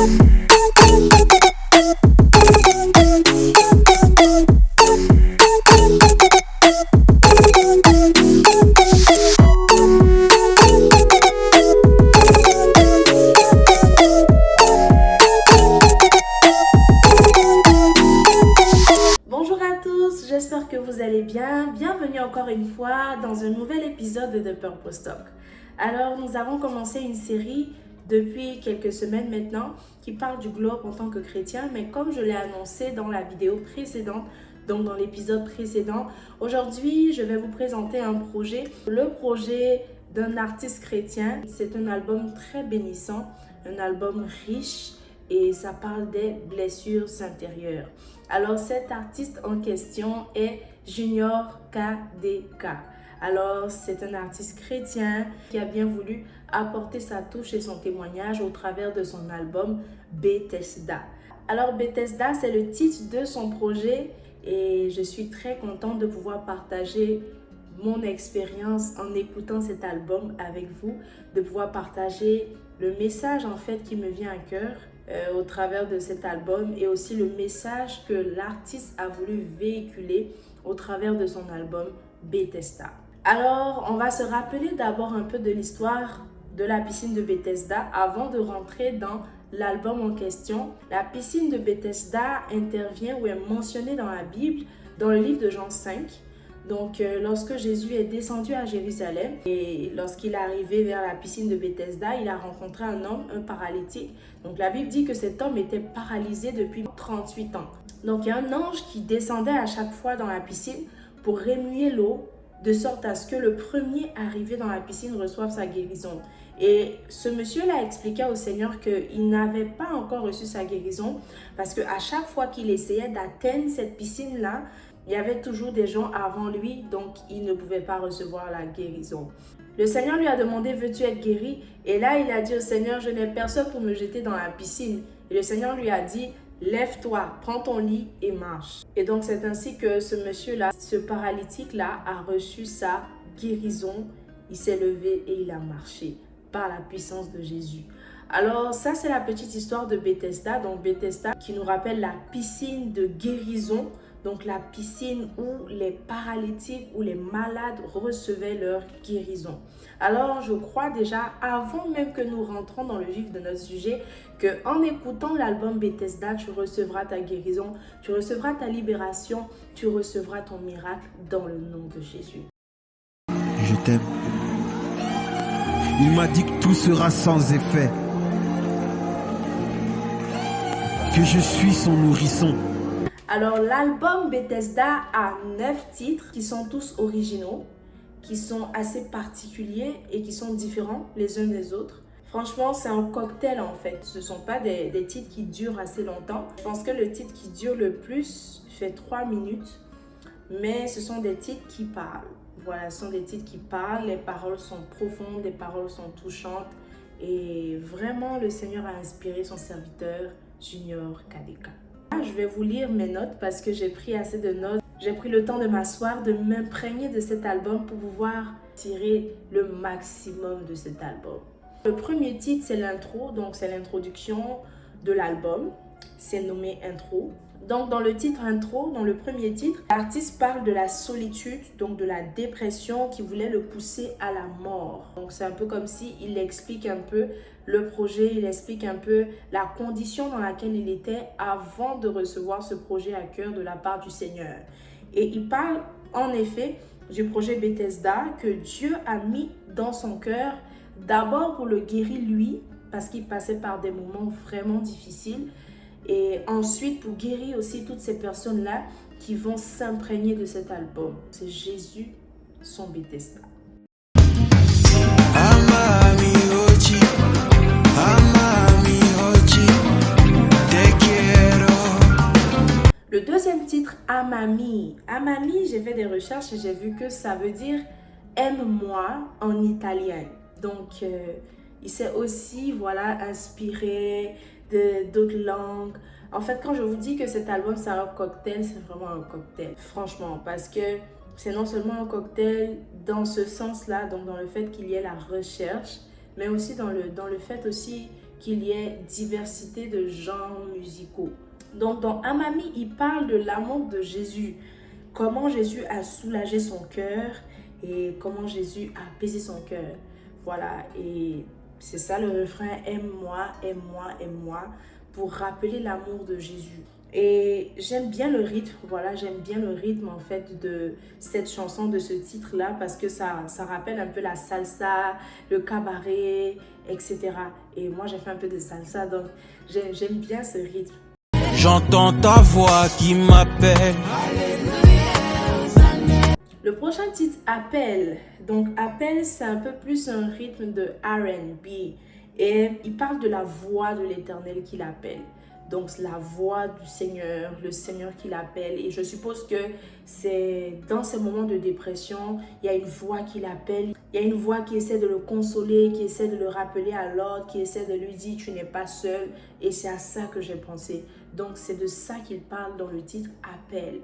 J'espère que vous allez bien. Bienvenue encore une fois dans un nouvel épisode de Purpose Talk. Alors, nous avons commencé une série depuis quelques semaines maintenant qui parle du globe en tant que chrétien, mais comme je l'ai annoncé dans la vidéo précédente, donc dans l'épisode précédent, aujourd'hui, je vais vous présenter un projet, le projet d'un artiste chrétien. C'est un album très bénissant, un album riche et ça parle des blessures intérieures. Alors, cet artiste en question est Junior KDK. Alors, c'est un artiste chrétien qui a bien voulu apporter sa touche et son témoignage au travers de son album Bethesda. Alors, Bethesda, c'est le titre de son projet et je suis très contente de pouvoir partager mon expérience en écoutant cet album avec vous, de pouvoir partager le message en fait qui me vient à cœur au travers de cet album et aussi le message que l'artiste a voulu véhiculer au travers de son album Bethesda. Alors, on va se rappeler d'abord un peu de l'histoire de la piscine de Bethesda avant de rentrer dans l'album en question. La piscine de Bethesda intervient ou est mentionnée dans la Bible, dans le livre de Jean 5. Donc, lorsque Jésus est descendu à Jérusalem et lorsqu'il est arrivé vers la piscine de Bethesda, il a rencontré un homme, un paralytique. Donc, la Bible dit que cet homme était paralysé depuis 38 ans. Donc, il y a un ange qui descendait à chaque fois dans la piscine pour remuer l'eau de sorte à ce que le premier arrivé dans la piscine reçoive sa guérison. Et ce monsieur-là expliquait au Seigneur qu'il n'avait pas encore reçu sa guérison parce qu'à chaque fois qu'il essayait d'atteindre cette piscine-là, il y avait toujours des gens avant lui, donc il ne pouvait pas recevoir la guérison. Le Seigneur lui a demandé, veux-tu être guéri? Et là, il a dit au Seigneur, je n'ai personne pour me jeter dans la piscine. Et le Seigneur lui a dit, lève-toi, prends ton lit et marche. Et donc, c'est ainsi que ce monsieur-là, ce paralytique-là, a reçu sa guérison. Il s'est levé et il a marché par la puissance de Jésus. Alors, ça, c'est la petite histoire de Bethesda. Donc, Bethesda qui nous rappelle la piscine de guérison. Donc, la piscine où les paralytiques ou les malades recevaient leur guérison. Alors, je crois déjà, avant même que nous rentrons dans le vif de notre sujet, qu'en écoutant l'album Bethesda, tu recevras ta guérison, tu recevras ta libération, tu recevras ton miracle dans le nom de Jésus. Je t'aime. Il m'a dit que tout sera sans effet, que je suis son nourrisson. Alors, l'album Bethesda a 9 titres qui sont tous originaux, qui sont assez particuliers et qui sont différents les uns des autres. Franchement, c'est un cocktail en fait. Ce ne sont pas des titres qui durent assez longtemps. Je pense que le titre qui dure le plus fait 3 minutes, mais ce sont des titres qui parlent. Voilà, ce sont des titres qui parlent, les paroles sont profondes, les paroles sont touchantes et vraiment le Seigneur a inspiré son serviteur Junior KDK. Je vais vous lire mes notes parce que j'ai pris assez de notes. J'ai pris le temps de m'asseoir, de m'imprégner de cet album pour pouvoir tirer le maximum de cet album. Le premier titre, c'est l'intro, donc c'est l'introduction de l'album. C'est nommé intro. Donc dans le titre intro, dans le premier titre, l'artiste parle de la solitude, donc de la dépression qui voulait le pousser à la mort. Donc c'est un peu comme si il explique un peu le projet, il explique un peu la condition dans laquelle il était avant de recevoir ce projet à cœur de la part du Seigneur. Et il parle en effet du projet Bethesda que Dieu a mis dans son cœur, d'abord pour le guérir lui, parce qu'il passait par des moments vraiment difficiles, et ensuite pour guérir aussi toutes ces personnes-là qui vont s'imprégner de cet album. C'est Jésus, son Bethesda. Le deuxième titre, Amami. Amami, j'ai fait des recherches et j'ai vu que ça veut dire « aime-moi » en italien. Donc, il s'est aussi inspiré d'autres langues. En fait, quand je vous dis que cet album, c'est un cocktail, c'est vraiment un cocktail. Franchement, parce que c'est non seulement un cocktail dans ce sens-là, donc dans le fait qu'il y ait la recherche, mais aussi dans le fait aussi qu'il y ait diversité de genres musicaux. Donc dans Amami, il parle de l'amour de Jésus, comment Jésus a soulagé son cœur et comment Jésus a apaisé son cœur. Voilà, et c'est ça le refrain, aime-moi, aime-moi, aime-moi, pour rappeler l'amour de Jésus. Et j'aime bien le rythme, voilà, j'aime bien le rythme en fait de cette chanson, de ce titre-là, parce que ça rappelle un peu la salsa, le cabaret, etc. Et moi j'ai fait un peu de salsa, donc j'aime bien ce rythme. J'entends ta voix qui m'appelle. Le prochain titre, Appel. Donc Appel, c'est un peu plus un rythme de R&B. Et il parle de la voix de l'Éternel qui l'appelle. Donc la voix du Seigneur, le Seigneur qui l'appelle. Et je suppose que c'est dans ces moments de dépression, il y a une voix qui l'appelle. Il y a une voix qui essaie de le consoler, qui essaie de le rappeler à l'ordre, qui essaie de lui dire « tu n'es pas seul ». Et c'est à ça que j'ai pensé. Donc c'est de ça qu'il parle dans le titre « Appel ».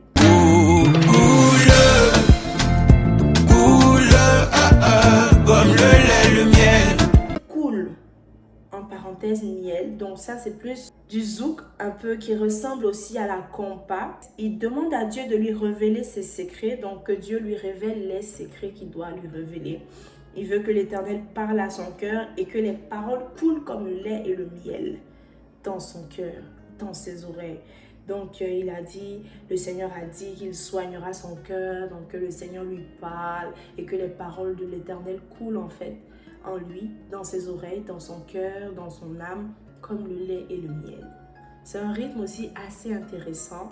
Comme le lait, le miel. Cool, en parenthèse miel. Donc ça c'est plus du zouk un peu qui ressemble aussi à la compa. Il demande à Dieu de lui révéler ses secrets, donc que Dieu lui révèle les secrets qu'il doit lui révéler. Il veut que l'Éternel parle à son cœur et que les paroles coulent comme le lait et le miel dans son cœur, dans ses oreilles. Donc il a dit, le Seigneur a dit qu'il soignera son cœur, donc que le Seigneur lui parle et que les paroles de l'Éternel coulent en fait en lui, dans ses oreilles, dans son cœur, dans son âme, comme le lait et le miel. C'est un rythme aussi assez intéressant.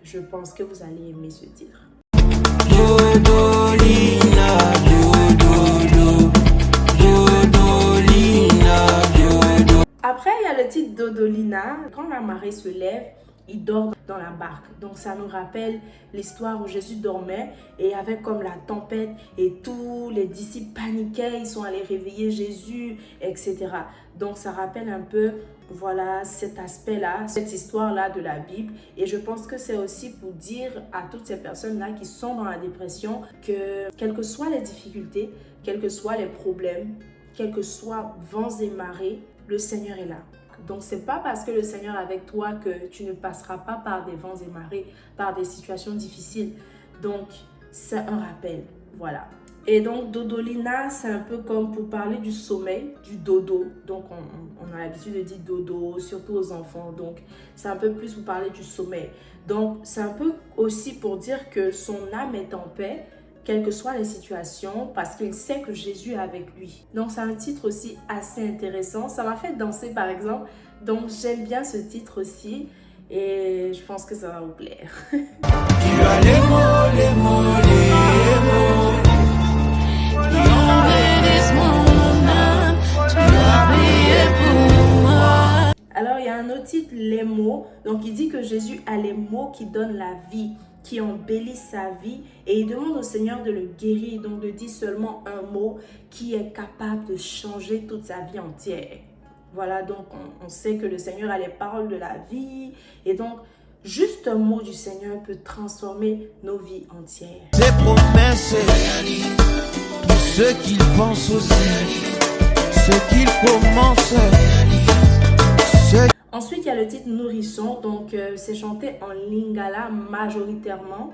Je pense que vous allez aimer ce titre. Après, il y a le titre Dodolina. Quand la marée se lève, il dort dans la barque. Donc ça nous rappelle l'histoire où Jésus dormait et avec comme la tempête et tous les disciples paniquaient, ils sont allés réveiller Jésus, etc. Donc ça rappelle un peu, voilà, cet aspect-là, cette histoire-là de la Bible. Et je pense que c'est aussi pour dire à toutes ces personnes-là qui sont dans la dépression que quelles que soient les difficultés, quels que soient les problèmes, quels que soient vents et marées, le Seigneur est là. Donc, ce n'est pas parce que le Seigneur est avec toi que tu ne passeras pas par des vents et marées, par des situations difficiles. Donc, c'est un rappel. Voilà. Et donc, Dodolina, c'est un peu comme pour parler du sommeil, du dodo. Donc, on a l'habitude de dire dodo, surtout aux enfants. Donc, c'est un peu plus pour parler du sommeil. Donc, c'est un peu aussi pour dire que son âme est en paix, quelles que soient les situations, parce qu'il sait que Jésus est avec lui. Donc, c'est un titre aussi assez intéressant. Ça m'a fait danser, par exemple. Donc, j'aime bien ce titre aussi. Et je pense que ça va vous plaire. Tu as les mots qui embellissent mon âme. Tu as prié pour moi. Alors, il y a un autre titre, les mots. Donc, il dit que Jésus a les mots qui donnent la vie, qui embellissent sa vie, et il demande au Seigneur de le guérir, donc de dire seulement un mot qui est capable de changer toute sa vie entière. Voilà, donc on sait que le Seigneur a les paroles de la vie, et donc juste un mot du Seigneur peut transformer nos vies entières. Ses promesses réalisent tout ce qu'il pense aussi, ce qu'il commence. Ensuite, il y a le titre Nourrisson, donc c'est chanté en lingala majoritairement.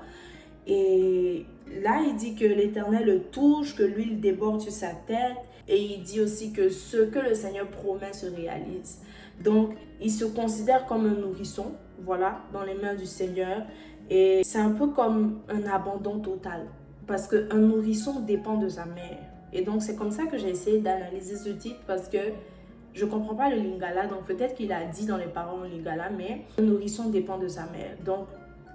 Et là, il dit que l'Éternel le touche, que l'huile déborde sur sa tête. Et il dit aussi que ce que le Seigneur promet se réalise. Donc, il se considère comme un nourrisson, voilà, dans les mains du Seigneur. Et c'est un peu comme un abandon total. Parce qu'un nourrisson dépend de sa mère. Et donc, c'est comme ça que j'ai essayé d'analyser ce titre parce que je ne comprends pas le lingala, donc peut-être qu'il a dit dans les paroles en lingala, mais un nourrisson dépend de sa mère. Donc,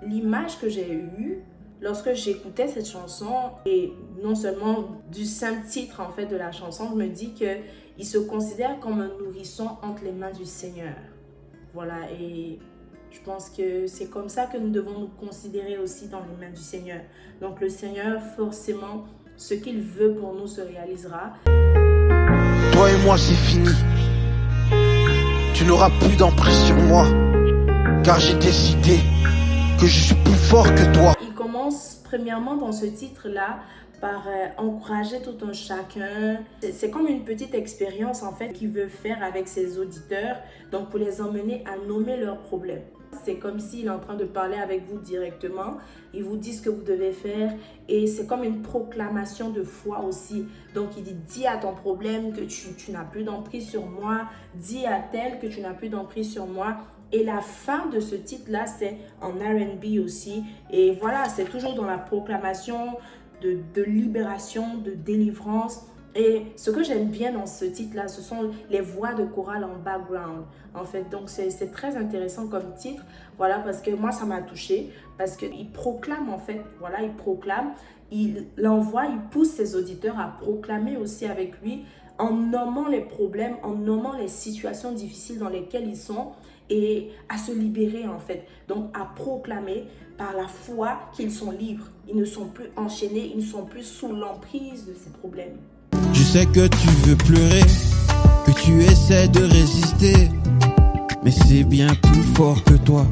l'image que j'ai eue lorsque j'écoutais cette chanson, et non seulement du simple titre en fait de la chanson, je me dis qu'il se considère comme un nourrisson entre les mains du Seigneur. Voilà, et je pense que c'est comme ça que nous devons nous considérer aussi dans les mains du Seigneur. Donc le Seigneur, forcément, ce qu'il veut pour nous se réalisera. Toi et moi, c'est fini. Tu n'auras plus d'emprise sur moi, car j'ai décidé que je suis plus fort que toi. Il commence premièrement dans ce titre-là par encourager tout un chacun. C'est comme une petite expérience en fait qu'il veut faire avec ses auditeurs, donc pour les emmener à nommer leurs problèmes. C'est comme s'il est en train de parler avec vous directement. Il vous dit ce que vous devez faire et c'est comme une proclamation de foi aussi. Donc il dit, dis à ton problème que tu n'as plus d'emprise sur moi. Dis à tel que tu n'as plus d'emprise sur moi. Et la fin de ce titre-là, c'est en R&B aussi. Et voilà, c'est toujours dans la proclamation de libération, de délivrance. Et ce que j'aime bien dans ce titre-là, ce sont les voix de chorale en background, en fait. Donc, c'est très intéressant comme titre, voilà, parce que moi, ça m'a touchée, parce qu'il proclame, en fait, voilà, il proclame, il l'envoie, il pousse ses auditeurs à proclamer aussi avec lui, en nommant les problèmes, en nommant les situations difficiles dans lesquelles ils sont, et à se libérer, en fait. Donc, à proclamer par la foi qu'ils sont libres. Ils ne sont plus enchaînés, ils ne sont plus sous l'emprise de ces problèmes. Je sais que tu veux pleurer, que tu essaies de résister, mais c'est bien plus fort que toi.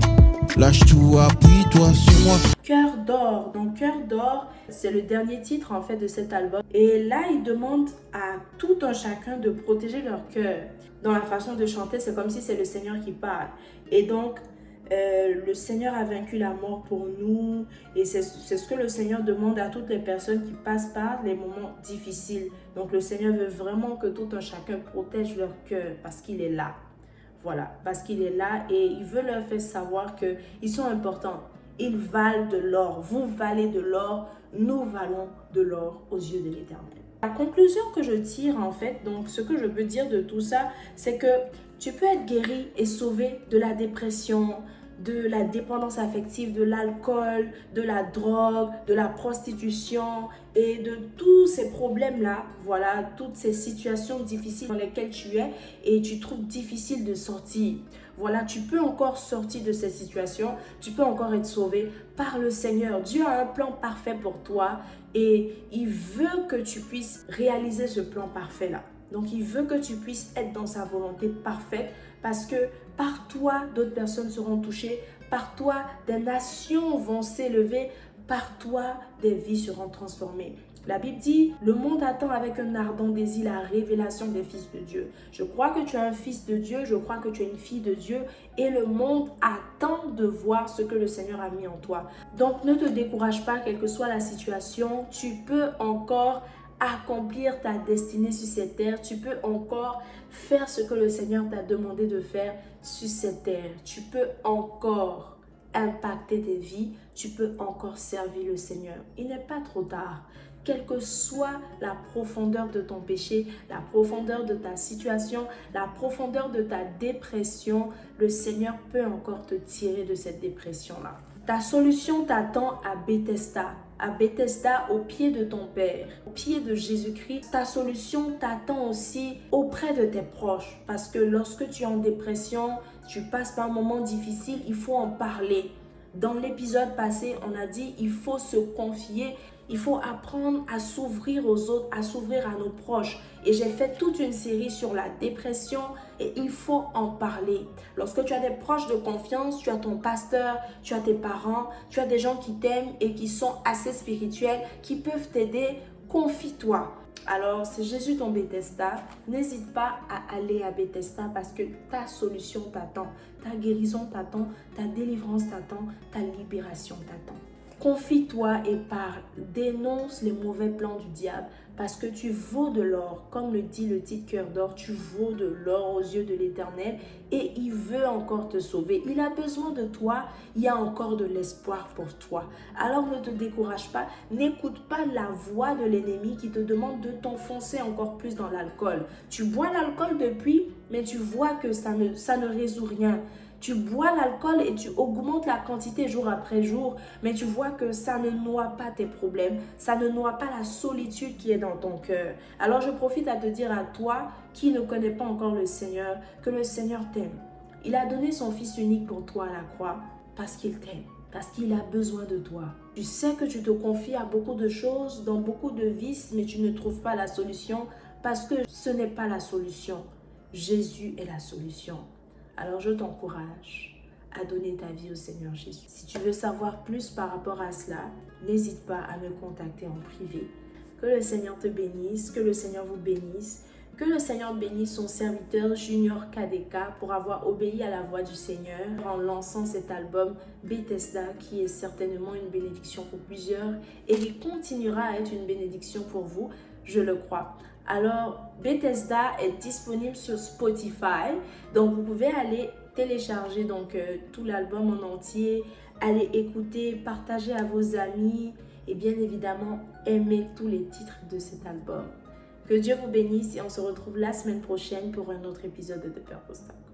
Lâche tout, appuie-toi sur moi. Cœur d'or. Donc Cœur d'or, c'est le dernier titre en fait de cet album. Et là, il demande à tout un chacun de protéger leur cœur. Dans la façon de chanter, c'est comme si c'est le Seigneur qui parle. Et donc, le Seigneur a vaincu la mort pour nous. Et c'est ce que le Seigneur demande à toutes les personnes qui passent par les moments difficiles. Donc le Seigneur veut vraiment que tout un chacun protège leur cœur parce qu'il est là. Voilà, parce qu'il est là et il veut leur faire savoir qu'ils sont importants. Ils valent de l'or. Vous valez de l'or. Nous valons de l'or aux yeux de l'Éternel. La conclusion que je tire en fait, donc ce que je peux dire de tout ça, c'est que tu peux être guéri et sauvé de la dépression, de la dépendance affective, de l'alcool, de la drogue, de la prostitution et de tous ces problèmes-là, voilà, toutes ces situations difficiles dans lesquelles tu es et tu trouves difficile de sortir. Voilà, tu peux encore sortir de ces situations, tu peux encore être sauvé par le Seigneur. Dieu a un plan parfait pour toi et il veut que tu puisses réaliser ce plan parfait-là. Donc, il veut que tu puisses être dans sa volonté parfaite parce que par toi, d'autres personnes seront touchées. Par toi, des nations vont s'élever. Par toi, des vies seront transformées. La Bible dit, le monde attend avec un ardent désir la révélation des fils de Dieu. Je crois que tu es un fils de Dieu, je crois que tu es une fille de Dieu et le monde attend de voir ce que le Seigneur a mis en toi. Donc, ne te décourage pas, quelle que soit la situation, tu peux encore accomplir ta destinée sur cette terre. Tu peux encore faire ce que le Seigneur t'a demandé de faire sur cette terre. Tu peux encore impacter tes vies. Tu peux encore servir le Seigneur. Il n'est pas trop tard. Quelle que soit la profondeur de ton péché, la profondeur de ta situation, la profondeur de ta dépression, le Seigneur peut encore te tirer de cette dépression-là. Ta solution t'attend à Bethesda au pied de ton Père, au pied de Jésus-Christ. Ta solution t'attend aussi auprès de tes proches parce que lorsque tu es en dépression, tu passes par un moment difficile, il faut en parler. Dans l'épisode passé, on a dit il faut se confier, il faut apprendre à s'ouvrir aux autres, à s'ouvrir à nos proches. Et j'ai fait toute une série sur la dépression et il faut en parler. Lorsque tu as des proches de confiance, tu as ton pasteur, tu as tes parents, tu as des gens qui t'aiment et qui sont assez spirituels, qui peuvent t'aider, confie-toi. Alors, c'est Jésus ton Bethesda. N'hésite pas à aller à Bethesda parce que ta solution t'attend. Ta guérison t'attend, ta délivrance t'attend, ta libération t'attend. Confie-toi et parle. Dénonce les mauvais plans du diable parce que tu vaux de l'or. Comme le dit le titre Cœur d'or, tu vaux de l'or aux yeux de l'Éternel et il veut encore te sauver. Il a besoin de toi. Il y a encore de l'espoir pour toi. Alors ne te décourage pas. N'écoute pas la voix de l'ennemi qui te demande de t'enfoncer encore plus dans l'alcool. Tu bois l'alcool depuis, mais tu vois que ça ne résout rien. Tu bois l'alcool et tu augmentes la quantité jour après jour, mais tu vois que ça ne noie pas tes problèmes, ça ne noie pas la solitude qui est dans ton cœur. Alors je profite à te dire à toi qui ne connais pas encore le Seigneur, que le Seigneur t'aime. Il a donné son Fils unique pour toi à la croix parce qu'il t'aime, parce qu'il a besoin de toi. Tu sais que tu te confies à beaucoup de choses, dans beaucoup de vices, mais tu ne trouves pas la solution parce que ce n'est pas la solution. Jésus est la solution. Alors je t'encourage à donner ta vie au Seigneur Jésus. Si tu veux savoir plus par rapport à cela, n'hésite pas à me contacter en privé. Que le Seigneur te bénisse, que le Seigneur vous bénisse. Que le Seigneur bénisse son serviteur Junior KDK pour avoir obéi à la voix du Seigneur en lançant cet album Bethesda qui est certainement une bénédiction pour plusieurs et qui continuera à être une bénédiction pour vous, je le crois. Alors, Bethesda est disponible sur Spotify, donc vous pouvez aller télécharger tout l'album en entier, aller écouter, partager à vos amis et bien évidemment aimer tous les titres de cet album. Que Dieu vous bénisse et on se retrouve la semaine prochaine pour un autre épisode de The Purpose Talk.